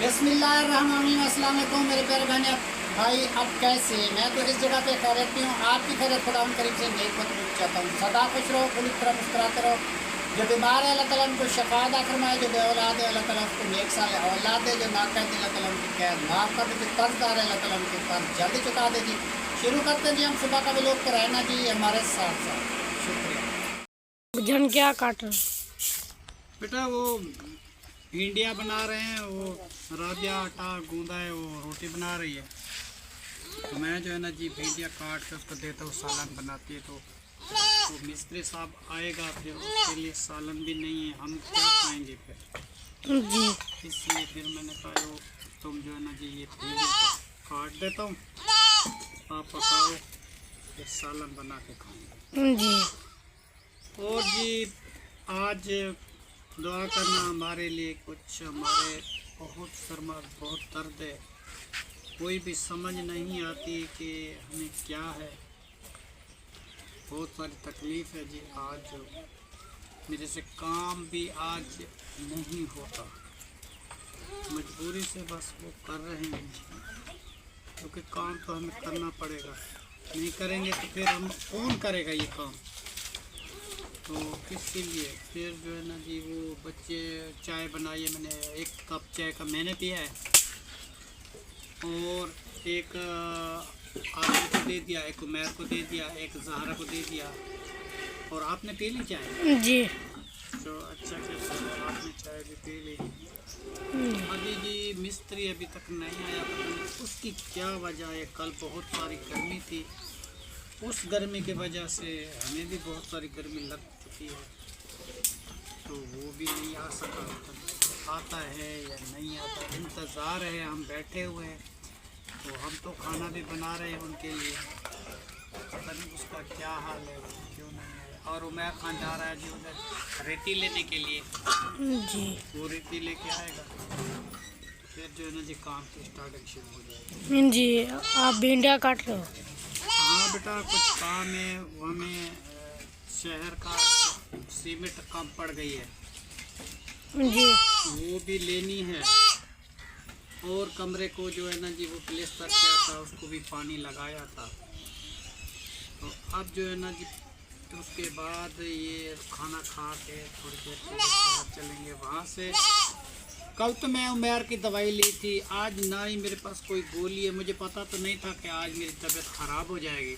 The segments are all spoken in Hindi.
बिस्मिल्लाहिर्रहमानिर्रहीम। अस्सलाम वालेकुम मेरे प्यारे बहन भाई। अब कैसे मैं तो इस जगह पे खैरियत हूँ। आपकी खैरियत खुदा उन करीब से नेक मतलूब चाहता हूँ। सदा खुश रहो, पूरी तरह मुस्कुराते रहो। जो बीमार है अल्लाह ताला उनको शफा अता फरमाए, जो बे औलाद है अल्लाह ताला उसको नेक साल औलाद दे, जो नाक़द है अल्लाह ताला उनकी खैर माफ़ कर दे, जो कर्जदार है अल्लाह ताला उनके कर्ज जल्दी चुका दे। जी शुरू करते हैं जी, हम सुबह का भी लोग तो रहना जी हमारे साथ साथ। शुक्रिया। जन क्या काट रहे बेटा वो भिंडियाँ बना रहे हैं, वो राबिया आटा गूंदा है, वो रोटी बना रही है। तो मैं जो है ना जी भिंडियाँ काट के उसको देता हूँ, सालन बनाती है। तो मिस्त्री साहब आएगा, फिर उसके लिए सालन भी नहीं है, हम क्या खाएंगे फिर जी। इसलिए फिर मैंने कहा वो तुम जो है ना जी ये भिंडियाँ काट देता हूँ, आप पकाओ, फिर सालन बना के खाएंगे जी। और जी आज दुआ करना हमारे लिए, कुछ हमारे बहुत शर्मा बहुत दर्द है, कोई भी समझ नहीं आती कि हमें क्या है, बहुत सारी तकलीफ़ है जी। आज मेरे से काम भी आज नहीं होता, मजबूरी से बस वो कर रहे हैं, क्योंकि काम तो हमें करना पड़ेगा, नहीं करेंगे तो फिर हम कौन करेगा ये काम। तो इसीलिए फिर जो है ना जी वो बच्चे चाय बनाई है, मैंने 1 कप चाय का मैंने पिया है और एक आदमी को दे दिया, एक उमैर को दे दिया, एक जहरा को दे दिया। और आपने पी ली चाय? जी। तो अच्छा किया, आपने चाय भी पी ली। अभी जी मिस्त्री अभी तक नहीं आया, पता नहीं उसकी क्या वजह है। कल बहुत सारी गर्मी थी, उस गर्मी की वजह से हमें भी बहुत सारी गर्मी लग चुकी है, तो वो भी नहीं आ सका। आता है या नहीं आता, इंतज़ार है, हम बैठे हुए हैं। तो हम तो खाना भी बना रहे हैं उनके लिए, पता नहीं उसका क्या हाल है, क्यों नहीं है। और उमैर खान जा रहा है जी उधर रेती लेने के लिए, जी। वो रेती लेके आएगा, फिर जो है ना जी काम की स्टार्टिंग शुरू हो जाएगी। जी। आप भिंडियाँ काट रहे हो? हाँ बेटा, कुछ काम है, वो हमें शहर का सीमेंट कम पड़ गई है जी। वो भी लेनी है, और कमरे को जो है ना जी वो प्लेस्टर किया था, उसको भी पानी लगाया था। तो अब जो है ना जी तो उसके बाद ये खाना खा के थोड़ी देर के लिए चलेंगे वहाँ से। कल तो मैं उमैर की दवाई ली थी, आज ना ही मेरे पास कोई गोली है, मुझे पता तो नहीं था कि आज मेरी तबीयत ख़राब हो जाएगी।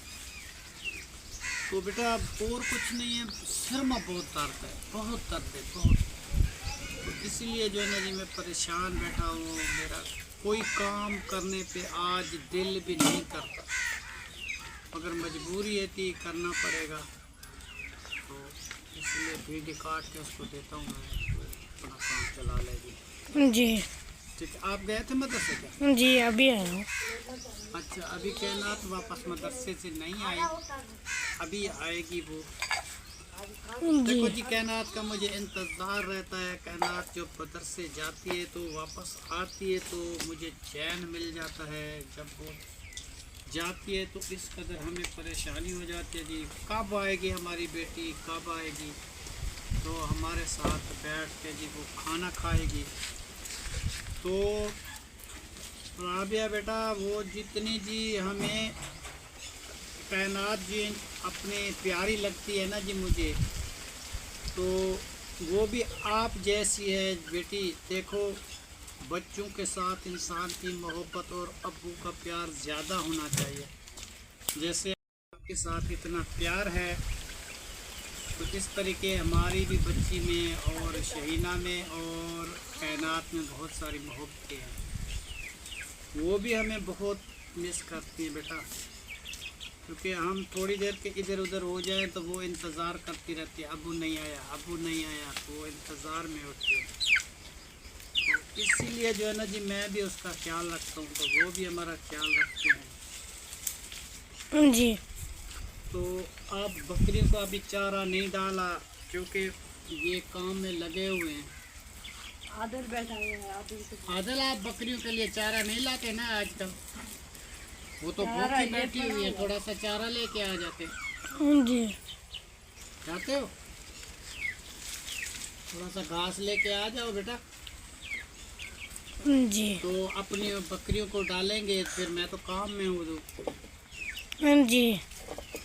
तो बेटा और कुछ नहीं है, सिर में बहुत दर्द है, बहुत दर्द है, बहुत। तो इसीलिए जो है ना जी मैं परेशान बैठा हूँ, मेरा कोई काम करने पे आज दिल भी नहीं करता, मगर मजबूरी है थी करना पड़ेगा। तो इसलिए भिंडी काट के उसको देता हूँ, मैं तो अपना काम चला लेगी। जी। ठीक है, आप गए थे मदरसे क्या? जी अभी आया हूँ। अच्छा, अभी कहना तो वापस मदरसे से नहीं आई, अभी आएगी वो। देखो जी, कैनात का मुझे इंतज़ार रहता है। कैनात जो मदरसे जाती है तो वापस आती है तो मुझे चैन मिल जाता है, जब वो जाती है तो इस कदर हमें परेशानी हो जाती है जी, कब आएगी हमारी बेटी, कब आएगी, तो हमारे साथ बैठ के जी वो खाना खाएगी। तो राबिया बेटा वो जितनी जी हमें कैनात जी अपने प्यारी लगती है ना जी मुझे, तो वो भी आप जैसी है बेटी। देखो बच्चों के साथ इंसान की मोहब्बत और अब्बू का प्यार ज़्यादा होना चाहिए, जैसे आपके साथ इतना प्यार है तो इस तरीके हमारी भी बच्ची में और शहीना में और कैनात में बहुत सारी मोहब्बतें हैं। वो भी हमें बहुत मिस करती हैं बेटा, क्योंकि हम थोड़ी देर के इधर उधर हो जाए तो वो इंतज़ार करती रहती है, अबू नहीं आया, अबू नहीं आया, तो वो इंतज़ार में होती है। तो इसीलिए जो है ना जी मैं भी उसका ख्याल रखता हूँ, तो वो भी हमारा ख्याल रखते हैं जी। तो आप बकरियों को अभी चारा नहीं डाला, क्योंकि ये काम में लगे हुए हैं। आदल बैठा है। आदल आप बकरियों के लिए चारा नहीं लाते ना आजकल? वो तो भूखी बैठी हुई है, थोड़ा सा चारा लेके आ जाते। जी। जाते हो? थोड़ा सा घास लेके आ जाओ बेटा। जी तो अपनी बकरियों को डालेंगे, फिर मैं तो काम में हूँ तो। जी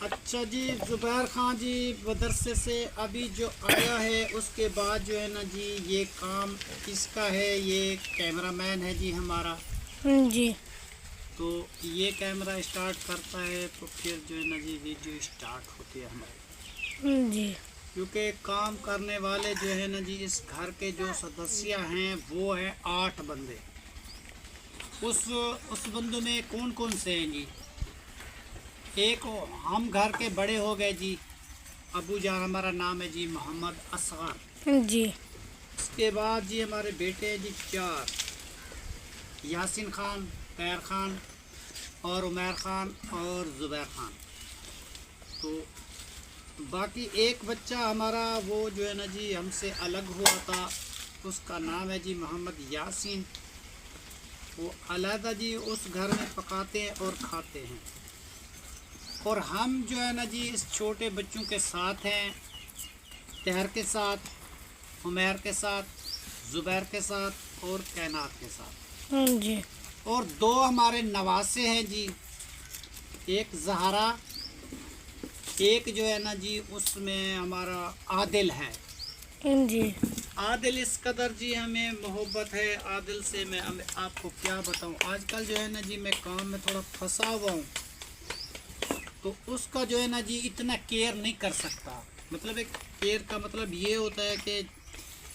अच्छा जी, जुबैर खान जी मदरसे से अभी जो आया है, उसके बाद जो है ना जी ये काम किसका है? ये कैमरामैन है जी हमारा। जी तो ये कैमरा स्टार्ट करता है तो फिर जो है ना जी वीडियो स्टार्ट होती है हमारी। जी क्योंकि काम करने वाले जो है ना जी इस घर के जो सदस्य हैं वो है 8 बंदे। उस बंदों में कौन कौन से हैं जी? एक हम घर के बड़े हो गए जी, अबू जान हमारा नाम है जी मोहम्मद असगर। जी इसके बाद जी हमारे बेटे हैं जी 4, यासिन खान, तैर खान और उमैर खान और ज़ुबैर खान। तो बाकी एक बच्चा हमारा वो जो है ना जी हमसे अलग हुआ था, उसका नाम है जी मोहम्मद यासीन। वो अलहदा जी उस घर में पकाते हैं और खाते हैं। और हम जो है ना जी इस छोटे बच्चों के साथ हैं, तहर के साथ, उमैर के साथ, ज़ुबैर के साथ और कैनात के साथ। जी और 2 हमारे नवासे हैं जी, एक ज़हरा, एक जो है ना जी उसमें हमारा आदिल है। जी आदिल इस कदर जी हमें मोहब्बत है आदिल से, मैं आपको क्या बताऊं। आजकल जो है ना जी मैं काम में थोड़ा फंसा हुआ हूँ, तो उसका जो है ना जी इतना केयर नहीं कर सकता। मतलब एक केयर का मतलब ये होता है कि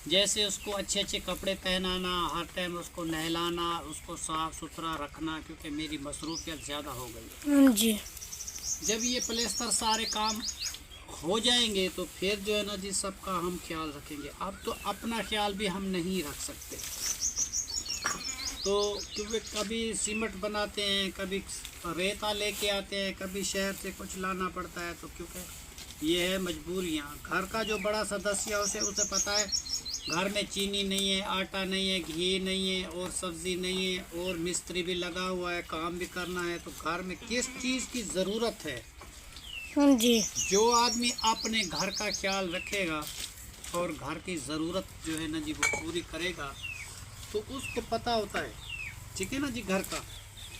जैसे उसको अच्छे अच्छे कपड़े पहनाना, हर टाइम उसको नहलाना, उसको साफ़ सुथरा रखना, क्योंकि मेरी मसरूफियत ज़्यादा हो गई है। जी जब ये प्लेस्तर सारे काम हो जाएंगे तो फिर जो है ना जी सबका हम ख्याल रखेंगे। अब तो अपना ख्याल भी हम नहीं रख सकते। तो क्योंकि कभी सीमेंट बनाते हैं, कभी रेता लेके आते हैं, कभी शहर से कुछ लाना पड़ता है। तो क्योंकि ये है मजबूरियाँ। घर का जो बड़ा सदस्य है उसे पता है घर में चीनी नहीं है, आटा नहीं है, घी नहीं है और सब्ज़ी नहीं है और मिस्त्री भी लगा हुआ है, काम भी करना है। तो घर में किस चीज़ की ज़रूरत है, जी जो आदमी अपने घर का ख्याल रखेगा और घर की ज़रूरत जो है ना जी वो पूरी करेगा, तो उसको पता होता है, ठीक है ना जी, घर का।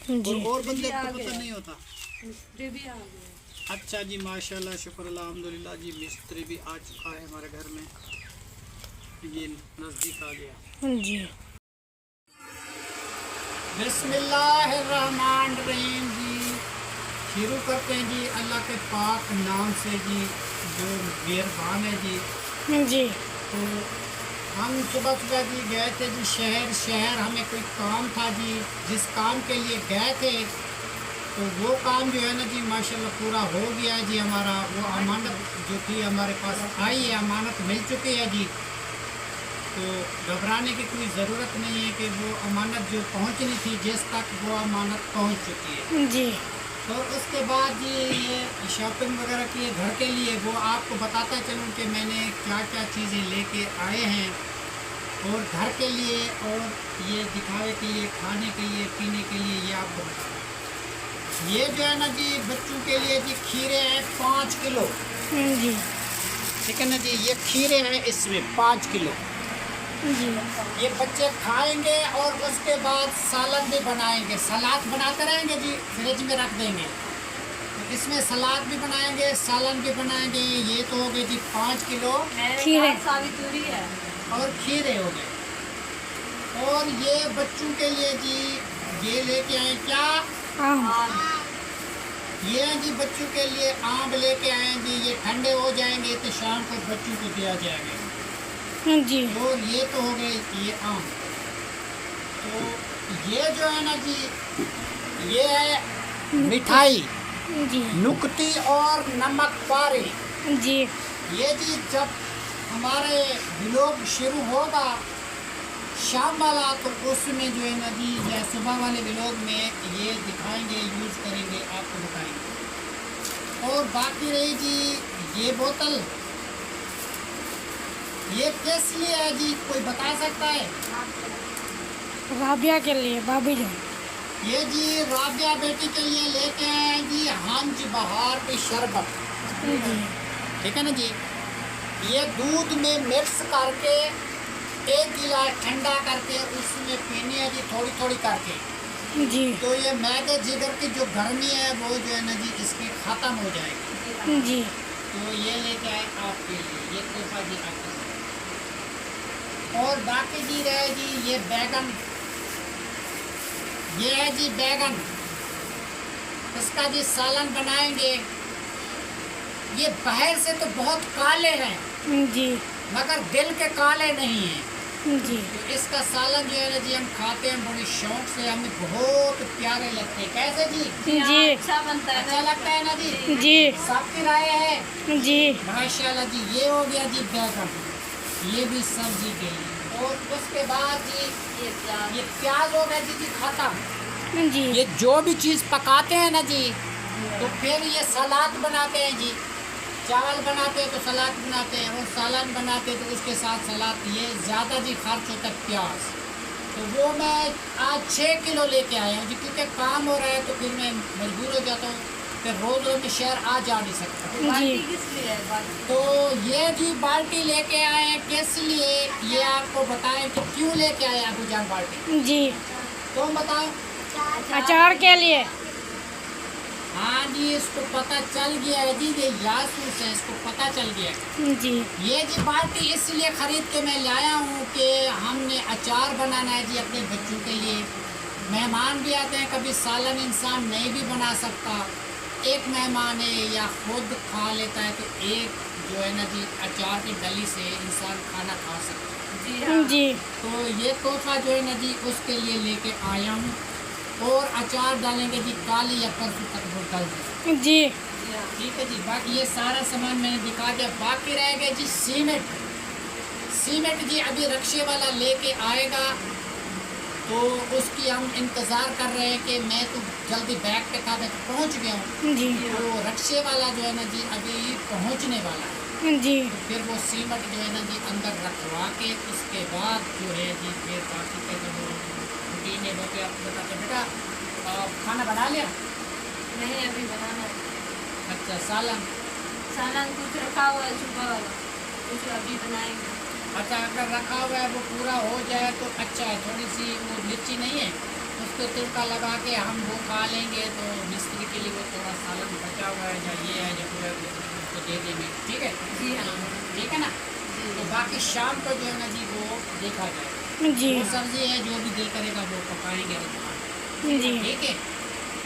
और बंदे को पता नहीं होता। मिस्त्री भी आ गया। अच्छा जी, माशाल्लाह, शुक्र अल्हम्दुलिल्लाह जी, मिस्त्री भी आ चुका है हमारे घर में, ये नज़दीक आ गया। जी बिस्मिल्लाहिर्रहमानिर्रहीम जी, शुरू करते हैं जी अल्लाह के पाक नाम से जी, जो मेहरबान है जी। जी तो हम सुबह सुबह जी गए थे जी शहर हमें कोई काम था जी, जिस काम के लिए गए थे तो वो काम जो है ना जी माशाल्लाह पूरा हो गया है जी हमारा। वो अमानत जो थी हमारे पास आई है, अमानत मिल चुकी है जी। तो घबराने की कोई ज़रूरत नहीं है कि वो अमानत जो पहुंचनी थी जिस तक, वो अमानत पहुंच चुकी है जी तो उसके बाद जी ये शॉपिंग वगैरह की है घर के लिए, वो आपको बताता चलूँ कि मैंने क्या क्या चीज़ें लेके आए हैं और घर के लिए, और ये दिखावे के लिए, खाने के लिए, पीने के लिए, ये आपको बता दें। ये जो है ना जी बच्चों के लिए जी खीरे हैं 5 किलो, जी ठीक है ना जी। ये खीरे हैं इसमें 5 किलो, जी ये बच्चे खाएंगे और उसके बाद सालन भी बनाएंगे, सलाद बनाते रहेंगे जी, फ्रिज में रख देंगे। तो इसमें सलाद भी बनाएंगे, सालन भी बनाएंगे। ये तो हो गए जी 5 किलो खीरे सावित्री है और खीरे हो गए। और ये बच्चों के लिए जी ये लेके आए क्या, आम ये हैं जी बच्चों के लिए आम लेके आए हैं जी। ये ठंडे हो जाएंगे तो शाम को बच्चों को दिया जाएगा। जी तो ये तो हो गए ये आम। तो ये जो है ना जी ये है मिठाई, जी नुक्ती और नमक पारी। जी ये जी जब हमारे व्लॉग शुरू होगा शाम वाला, तो उसमें जो है ना जी या सुबह वाले व्लॉग में ये दिखाएंगे, यूज़ करेंगे, आपको बताएंगे। और बाकी रही जी ये बोतल, ये किस लिए है जी, कोई बता सकता है? राबिया के लिए, भाभी जान। ये जी राबिया बेटी के लिए लेके आए हैं जी हंज बहार की शरबत, जी ठीक है ना जी। ये दूध में मिक्स करके 1 गिलास ठंडा करके उसमें पीनी है जी, थोड़ी थोड़ी करके जी तो ये मैदे जिगर की जो गर्मी है वो जो है ना जी इसकी ख़त्म हो जाएगी। जी तो ये लेके आए आपके लिए, ये तोहफा जी आपके लिए। और बाकी जी रहे जी ये बैगन, ये है जी बैगन, इसका जी सालन बनाएंगे। ये बाहर से तो बहुत काले हैं जी मगर दिल के काले नहीं हैं। जी तो इसका सालन जो है ना जी हम खाते हैं बड़े शौक से, हमें बहुत प्यारे लगते हैं। कैसे जी? जी अच्छा बनता है अच्छा लगता है ना जी? जी सबकी राय है जी माशाल्लाह जी। ये हो गया जी बैगन, ये भी सब्जी के लिए। और उसके बाद जी ये प्याज हो गया जी खत्म। जी ये जो भी चीज़ पकाते हैं ना जी तो फिर ये सलाद बनाते हैं जी। चावल बनाते हैं तो सलाद बनाते हैं, और सालन बनाते हैं तो उसके साथ सलाद। ये ज़्यादा जी खर्च होता है प्याज, तो वो मैं आज 6 किलो लेके आया हूँ जी, क्योंकि काम हो रहा है तो फिर मैं मजबूर हो जाता हूँ, फिर रोज़ रोज़ मैं शहर आ जा नहीं सकता। बाल्टी किस लिए है बाल्टी? तो ये जी बाल्टी लेके आए हैं, किस लिए ये आपको बताएं कि क्यों लेके आए अबू जान बाल्टी, जी तो बताओ। अचार के लिए। हाँ जी, इसको पता चल गया है जी, ये जासूस है, इसको पता चल गया है। जी ये जी बाल्टी इसलिए ख़रीद के मैं लाया हूँ कि हमने अचार बनाना है जी अपने बच्चों के लिए। मेहमान भी आते हैं, कभी सालन इंसान नहीं भी बना सकता, एक मेहमान है या खुद खा लेता है तो एक जो है ना जी अचार की डली से इंसान खाना खा सकता है। जी हाँ। जी तो ये तोहफा जो है ना जी उसके लिए लेके आया हूँ। और अचार डालेंगे जी काली या परसों तक वो डाल देंगे। जी जी हाँ। ठीक है जी, बाकी ये सारा सामान मैंने दिखा दिया। बाकी रह गया जी सीमेंट। सीमेंट जी अभी रक्शे वाला लेके आएगा, तो उसकी हम इंतज़ार कर रहे हैं कि मैं तो जल्दी बैग पे था, मैं तो पहुँच गया हूँ। जी तो रक्शे वाला जो है ना जी अभी पहुँचने वाला है, जी तो फिर वो सीमेंट जो है ना जी अंदर रखवा के उसके बाद जो है जी फिर बाकी के जो रूटीन है वो पे आपको बताते। बेटा खाना बना लिया? नहीं अभी बनाना है। अच्छा, सालन। सालन कुछ रखा हुआ है सुबह वाला, कुछ अभी बनाएंगे। अच्छा, अगर रखा हुआ है वो पूरा हो जाए तो अच्छा है। थोड़ी सी वो मिर्ची नहीं है, उसको तड़का लगा के हम वो खा लेंगे, तो मिस्त्री के लिए वो थोड़ा सालन बचा हुआ है या ये है जो पूरा उसको दे देंगे। ठीक है? जी हाँ। ठीक है ना? तो बाकी शाम को जो है ना जी वो देखा जाएगा। जी वो सब्जी है जो भी दिल करेगा वो पकाएंगे और खाएंगे। जी ठीक है?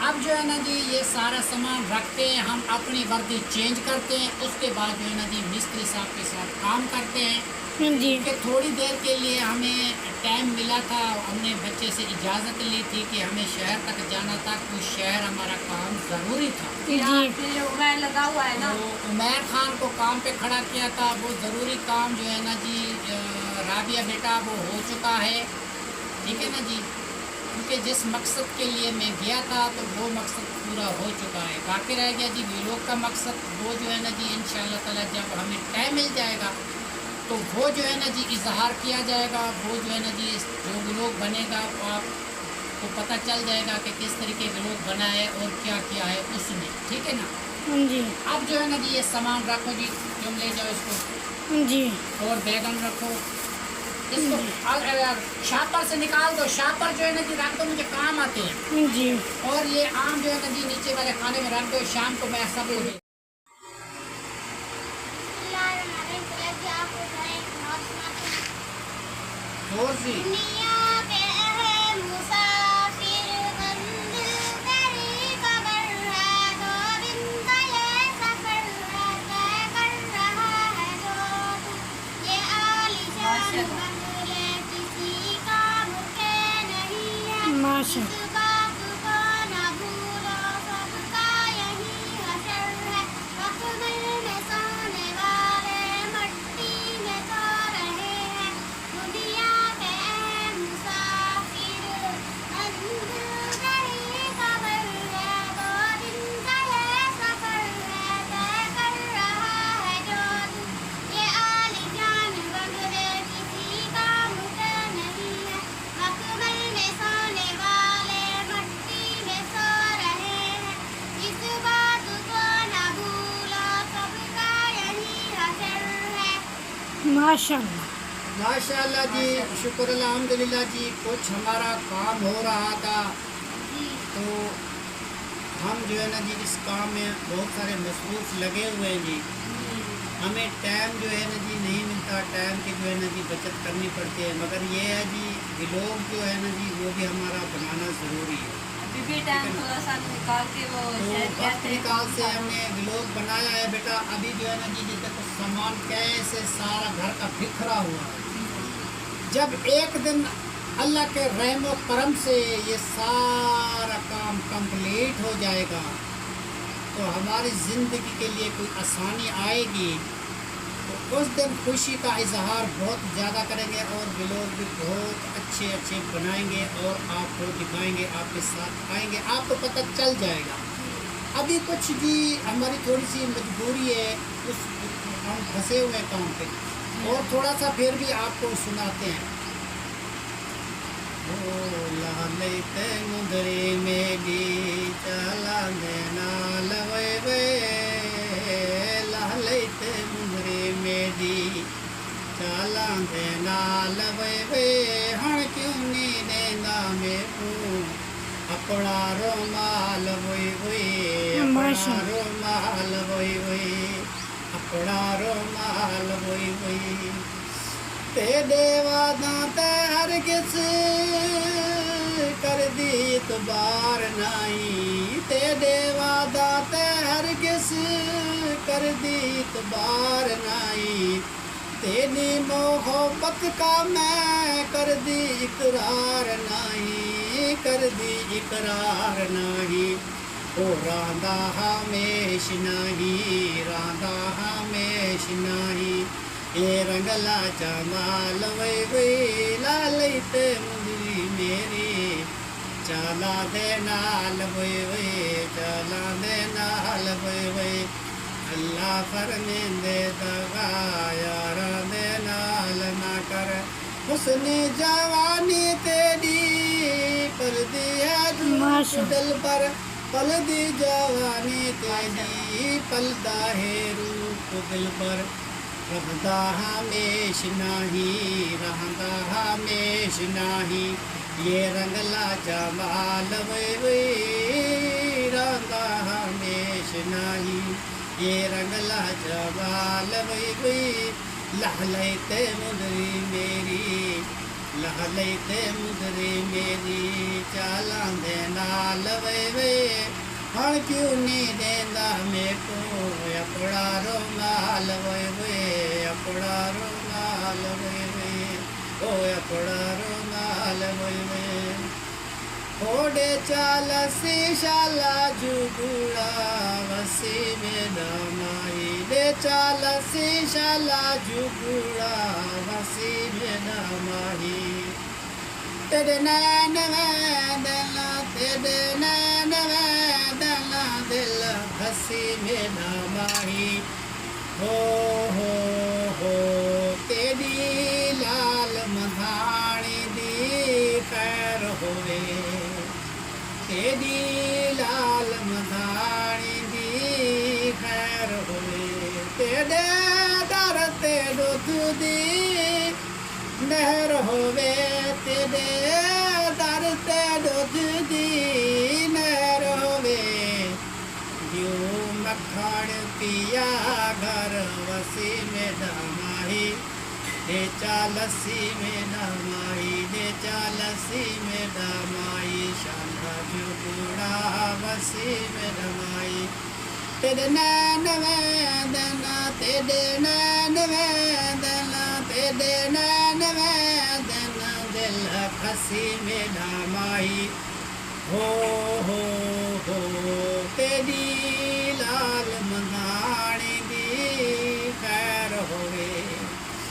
अब जो है ना जी ये सारा सामान रखते हैं, हम अपनी वर्दी चेंज करते हैं, उसके बाद जो है ना जी मिस्त्री साहब के साथ काम करते हैं। जी कि थोड़ी देर के लिए हमें टाइम मिला था, हमने बच्चे से इजाज़त ली थी कि हमें शहर तक जाना था, कुछ शहर हमारा काम ज़रूरी था। जी हाँ, फिर उमैर लगा हुआ है ना। तो उमैर खान को काम पे खड़ा किया था, वो ज़रूरी काम जो है ना जी राबिया बेटा वो हो चुका है। ठीक है ना जी, क्योंकि जिस मकसद के लिए मैं गया था तो वो मकसद पूरा हो चुका है। बाकी रह गया जी व्लॉग का मकसद, वो जो है ना जी इंशाअल्लाह ताला जब हमें टाइम मिल जाएगा तो वो जो है ना जी इजहार किया जाएगा। वो जो है ना जी जो व्लॉग बनेगा वो आपको पता चल जाएगा कि किस तरीके व्लॉग बना है और क्या किया है उसमें। ठीक है ना? जी अब जो है ना जी ये सामान रखो जी, तुम ले जाओ इसको, जी और बैगन रखो इसको, शापर से निकाल दो। शापर जो है ना जी रख दो, मुझे काम आते हैं। जी और ये आम जो है ना जी नीचे वाले खाने में रख दो, शाम को मैं सब को दे। जोर से माशा माशाल्लाह। माशाल्लाह जी, शुक्र अल्हम्दुलिल्लाह जी। कुछ हमारा काम हो रहा था तो हम जो है ना जी इस काम में बहुत सारे मसरूफ़ लगे हुए हैं जी। हमें टाइम जो है ना जी नहीं मिलता, टाइम की जो है ना जी बचत करनी पड़ती है। मगर ये है जी व्लॉग जो है ना जी वो भी हमारा बनाना ज़रूरी है। अभी भी टाइम थोड़ा सा निकाल के वो तो शेयर वक्त करते हैं। निकाल से हमने व्लॉग बनाया है बेटा। अभी जो है ना जी ये देखो सामान कैसे सारा घर का बिखरा हुआ है। जब एक दिन अल्लाह के रहमो करम से ये सारा काम कंप्लीट हो जाएगा तो हमारी ज़िंदगी के लिए कोई आसानी आएगी। तो उस दिन खुशी का इजहार बहुत ज़्यादा करेंगे और व्लॉग भी बहुत अच्छे अच्छे बनाएंगे और आपको दिखाएंगे, आपके साथ आएंगे, आपको पता चल जाएगा। अभी कुछ जी हमारी थोड़ी सी मजबूरी है, उस हम फंसे हुए काम पे और थोड़ा सा फिर भी आपको सुनाते हैं। ओ लालते मुंदरी में भी चला देना लवे वे, लालते मुंदरी में भी चला देना लवे वे, हण क्यों नी देना में अपना रोमाल वोई वोई, अपना रोमाल वोई वोई, अपना रोमाल वोई वोई। तेरे वादा ते हरगिज़ कर दी इतबार नाई, तेरे वादा ते हरगिज़ कर दी इतबार नाई, तेरी मोहब्बत का मैं कर दी इकरार नहीं, कर दी इकरार नहीं। ओ रांदा हमेश नहीं, रांदा हमेश नहीं, ये रंगला जमाल वही वही लालते मुंदरी मेरी, चला दे नाल वही वही, चला दे नाल वही वही। अल्लाह फरमेंदे दगा यारा दे नाल ना कर, हुस्न जवानी तेरी पर दी है दिल पर, पल दी जवानी तेरी पलदा है रूप दिल पर, रहदा हमेश नहीं, रहदा हमेश नहीं, ये रंगला जमाल वे वे, रहदा हमेश नहीं, ये रंगला जमाल वे वे। लहलते मुंदरी मेरी, लहलते मुंदरी मेरी, चला दे नाल वे वे, हण क्यों नी देंदा मेरे को अपना रोमाल वे वे, अपना रोमाल वे वे, ओ अपना रोमाल वे वे। ओडे चाल शाला जुगुड़ा वसी में दमाई, दे चाल शाला जुगुड़ा वसी में दमाई, तेरे नैन में दला, तेरे नैन में दला दिल हसी में दमाई। हो तेरी लाल मधानी दी खैर होवे, तेरी लाल मधानी दी खैर होवे, तेरे दर ते दुध दी नहर होवे, तेरे दर ते दुध दी नहर होवे, यूं मखण पिया घर वसी में दमाही, दे चालसी में दमाही, दे चालसी में दमाई, शाला जुगुड़ा वसी में दमाई, तेरे नैन में दना, तेरे नैन में दना, तेरे नैन में दना दिल खसी में दमाई। हो तेरी लाल मनानी दी खैर होवे,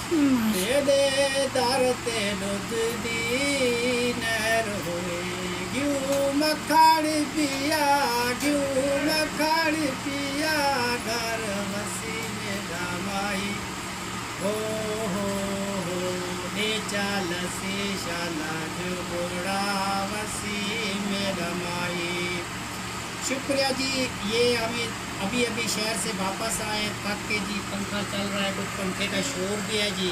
तेरे दर ते दुध दी नहर होवे, क्यों मखण पिया, क्यों मखण पिया घर वसी में दमाई। हो दे चालसी शाला जुगुड़ा वसी में दमाई, शुक्रिया जी। ये हमें अभी अभी शहर से वापस आए, थक के जी, पंखा चल रहा है, कुछ पंखे का शोर भी है जी।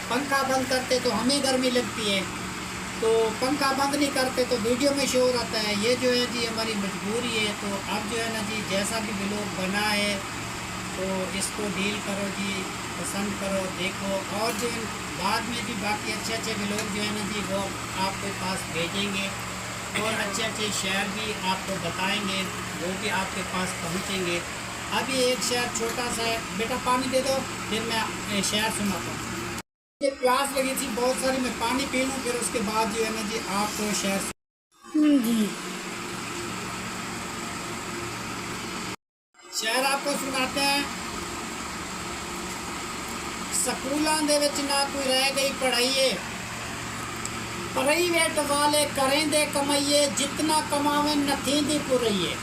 पंखा बंद करते तो हमें गर्मी लगती है, तो पंखा बंद नहीं करते तो वीडियो में शोर आता है। ये जो है जी हमारी मजबूरी है। तो अब जो है ना जी जैसा भी व्लॉग बना है तो इसको डील करो जी, पसंद करो, देखो। और जो बाद में भी बाकी अच्छे अच्छे व्लॉग जो है ना जी वो आपके पास भेजेंगे, और अच्छे अच्छे शहर भी आपको बताएंगे, वो भी आपके पास पहुंचेंगे। अभी एक शहर छोटा सा है, बेटा पानी दे दो, फिर मैं शहर सुनाता हूँ। ये प्यास लगी थी बहुत सारी, मैं पानी पी लूँ, फिर उसके बाद जो है ना जी आपको शहर जी शहर आपको सुनाते हैं। स्कूलों दे विच ना कोई रह गई पढ़ाइए, प्राइवेट वाले करें दे कमाइए, जितना कमावे नथी दी पुरइए।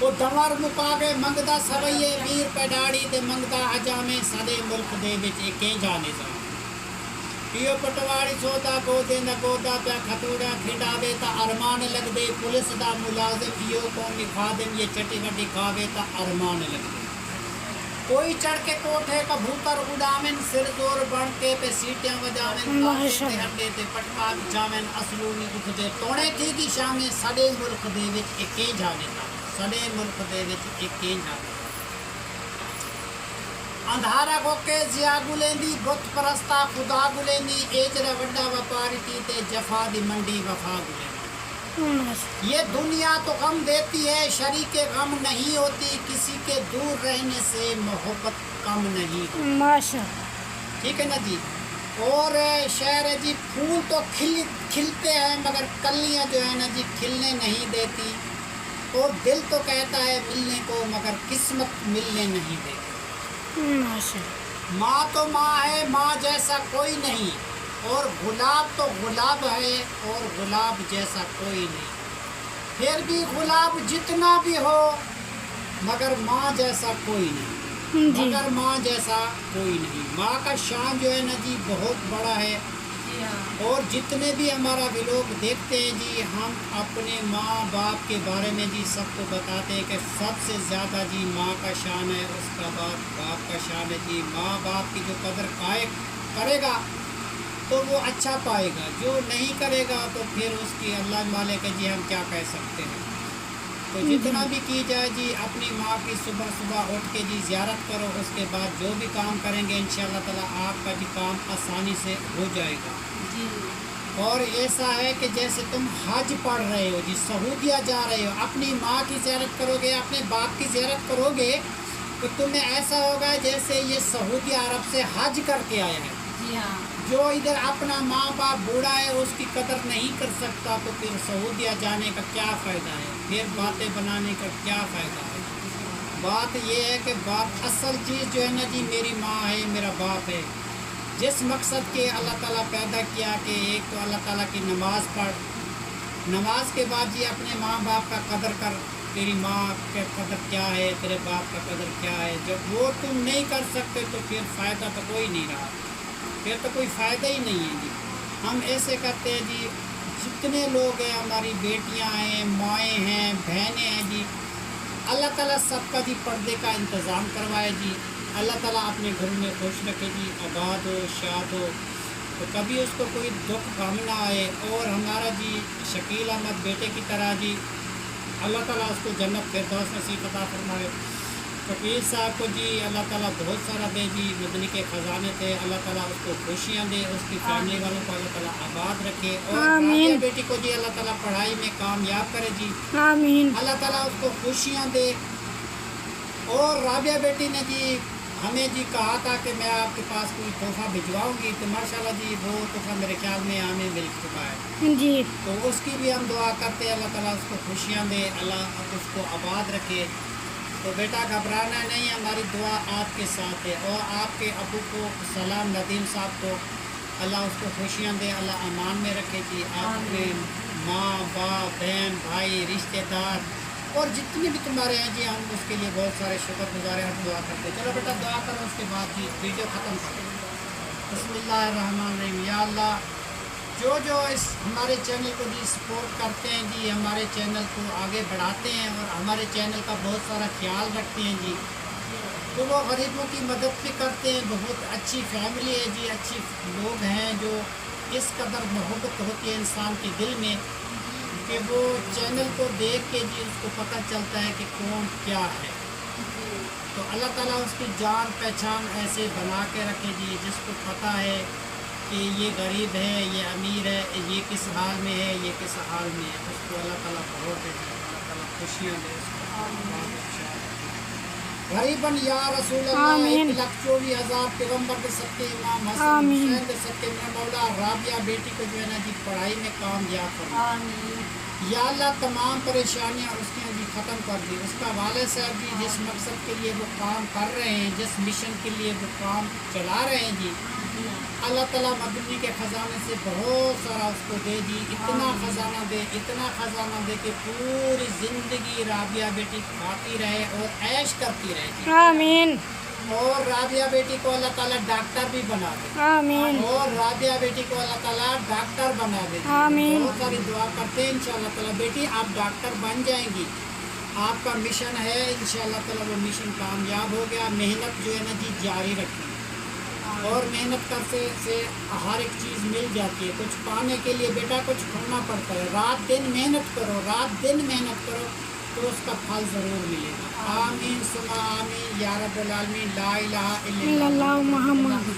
वो दवर मुका के मंगदा सवइए, 20 रुपए दाड़ी ते मंगदा हजामे, साडे मुल्क दे विच इके जाने जा। पियो पटवारी सोदा गोदे न गोदा प्या खतूड़ा खिंडावे ता अरमान लगदे, पुलिस दा मुलाजिम इयो कौमी खादिम, ये चटी वटी खावे ता अरमान लगदे। कोई चढ़ के कोठे कबूतर उड़ावेन, सिर जोर बन के पे सीटियां बजावेन, ताशे हड्डे ते पटका जावेन, असलूनी उठदे तोड़े थी की शामे, साडे मुल्क दे विच इके जाने ता, साडे मुल्क दे विच इके जाने। अंधारा कोके जिया गुलेंदी, बुत परस्ता खुदा गुलेंदी, एजरा वड्डा व्यापारी थी ते जफा दी मंडी वफा गुलेंदी। ये दुनिया तो गम देती है, शरीके गम नहीं होती, किसी के दूर रहने से मोहब्बत कम नहीं होती। माशा ठीक है ना जी। और शहर है जी, फूल तो खिलते हैं मगर कलियां जो है ना जी खिलने नहीं देती, और दिल तो कहता है मिलने को मगर किस्मत मिलने नहीं देती। माशा माँ तो माँ है, माँ जैसा कोई नहीं, और गुलाब तो गुलाब है, और गुलाब जैसा कोई नहीं। फिर भी गुलाब जितना भी हो मगर माँ जैसा कोई नहीं, जी मगर माँ जैसा कोई नहीं। माँ का शान जो है ना जी बहुत बड़ा है। जी हाँ। और जितने भी हमारा व्लॉग देखते हैं जी, हम अपने माँ बाप के बारे में जी सबको बताते हैं कि सबसे ज़्यादा जी माँ का शान है, उसका बाद बाप का शान है जी। माँ बाप की जो कदर करेगा तो वो अच्छा पाएगा, जो नहीं करेगा तो फिर उसकी अल्लाह मालिक है जी, हम क्या कह सकते हैं। तो जितना भी की जाए जी अपनी माँ की सुबह सुबह उठ के जी ज़ियारत करो, उसके बाद जो भी काम करेंगे इंशाअल्लाह ताला आपका भी काम आसानी से हो जाएगा। जी और ऐसा है कि जैसे तुम हज पढ़ रहे हो जी, सऊदीया जा रहे हो, अपनी माँ की ज़ियारत करोगे, अपने बाप की ज़ियारत करोगे, तो तुम्हें ऐसा होगा जैसे ये सऊदी अरब से हज करके आया है। जी हाँ। जो इधर अपना माँ बाप बूढ़ा है उसकी कदर नहीं कर सकता, तो फिर सऊदीया जाने का क्या फ़ायदा है, फिर बातें बनाने का क्या फ़ायदा है। बात ये है कि बात असल चीज़ जो है ना जी, मेरी माँ है, मेरा बाप है। जिस मकसद के अल्लाह ताला पैदा किया कि एक तो अल्लाह ताला की नमाज़ पढ़, नमाज के बाद जी अपने माँ बाप का कदर कर। तेरी माँ का कदर क्या है, तेरे बाप का कदर क्या है। जब वो तुम नहीं कर सकते तो फिर फ़ायदा तो कोई नहीं रहा, फिर तो कोई फ़ायदा ही नहीं है जी। हम ऐसे करते हैं जी, जितने लोग हैं, हमारी बेटियां हैं, माएँ हैं, बहनें हैं जी, अल्लाह ताला सबका जी पर्दे का इंतज़ाम करवाए जी। अल्लाह ताला अपने घर में खुश रखे जी, आबाद हो, शाद हो, तो कभी उसको कोई दुख गम ना आए। और हमारा जी शकील अहमद बेटे की तरह जी अल्लाह ताला उसको जन्नत फिरदौस नसीब अता फरमाए। फकीर साहब को जी अल्लाह ताला बहुत सारा दे जी, मदनी के ख़जाने थे, अल्लाह ताला उसको खुशियाँ दे, उसकी फैमिली वालों को अल्लाह ताला आबाद रखे। और राबिया बेटी को जी अल्लाह ताला पढ़ाई में कामयाब करे जी, आमीन। अल्लाह ताला उसको खुशियाँ दे। और राबिया बेटी ने जी हमें जी कहा था कि मैं आपके पास कोई तोहफ़ा भिजवाऊंगी, तो माशाल्लाह जी वो तोहफ़ा मेरे ख्याल में हमें मिल चुका है जी तो उसकी भी हम दुआ करते हैं, अल्लाह ताला उसको खुशियाँ दे, अल्लाह उसको आबाद रखे। तो बेटा घबराना नहीं, हमारी दुआ आपके साथ है। और आपके अबू को सलाम, नदीम साहब को अल्लाह उसको खुशियाँ दे, अल्लाह अमान में रखे जी। आपने माँ बाप बहन भाई रिश्तेदार और जितने भी तुम्हारे हैं जी, हम उसके लिए बहुत सारे शुक्रगुज़ार हैं, हम दुआ करते हैं। चलो बेटा दुआ करो, उसके बाद जी वीडियो ख़त्म करो। बिस्मिल्लाहिर्रहमानिर्रहीम। या अल्लाह जो इस हमारे चैनल को जी सपोर्ट करते हैं जी, हमारे चैनल को आगे बढ़ाते हैं और हमारे चैनल का बहुत सारा ख्याल रखते हैं जी, तो वो गरीबों की मदद भी करते हैं। बहुत अच्छी फैमिली है जी, अच्छी लोग हैं जो इस कदर मोहब्बत होती है इंसान के दिल में कि वो चैनल को देख के जी उसको पता चलता है कि कौन क्या है। तो अल्लाह ताला उसकी जान पहचान ऐसे बना के रखे जी, जिसको पता है कि ये गरीब है, ये अमीर है, ये किस हाल में है, ये किस हाल में है, उसको अल्लाह ताला बहुत दे, अल्लाह ताला खुशियाँ दे उसको। गरीबन या रसूल अल्लाह, 1,24,000 पैगम्बर के सबके इमाम हसन हुसैन के सबके में मौला राबिया बेटी को जो है ना जी पढ़ाई में कामयाब फरमा। या अल्लाह तमाम परेशानियाँ उसके जी ख़त्म कर दी। उसका वालिद साहब जी जिस मकसद के लिए वो काम कर रहे हैं, जिस मिशन के लिए वो काम चला रहे हैं जी, अल्लाह ताला मदनी के ख़जाने से बहुत सारा उसको दे जी, इतना ख़जाना दे, इतना ख़जाना दे कि पूरी ज़िंदगी राबिया बेटी खाती रहे और ऐश करती रहे जी। आमीन और राबिया बेटी को अल्लाह ताला डॉक्टर भी बना दे। आमीन और राबिया बेटी को अल्लाह ताला डॉक्टर बना दे। आमीन। बहुत सारी दुआ करते हैं इंशाअल्लाह ताला। बेटी आप डॉक्टर बन जाएंगी, आपका मिशन है इंशाअल्लाह ताला, वो मिशन कामयाब हो गया। मेहनत जो है ना जी जारी रखें और मेहनत करने से हर एक चीज़ मिल जाती है। कुछ पाने के लिए बेटा कुछ खोना पड़ता है, रात दिन मेहनत करो, रात दिन मेहनत करो तो उसका फल ज़रूर मिलेगा। आमीन सुमा आमीन या रब्बल आलमीन, ला इलाहा इल्लल्लाह मुहम्मद।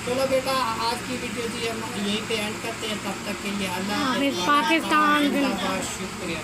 चलो बेटा आज की वीडियो जी हम यहीं पे एंड करते हैं, तब तक के लिए अल्लाह पाकिस्तान जिंदाबाद। शुक्रिया।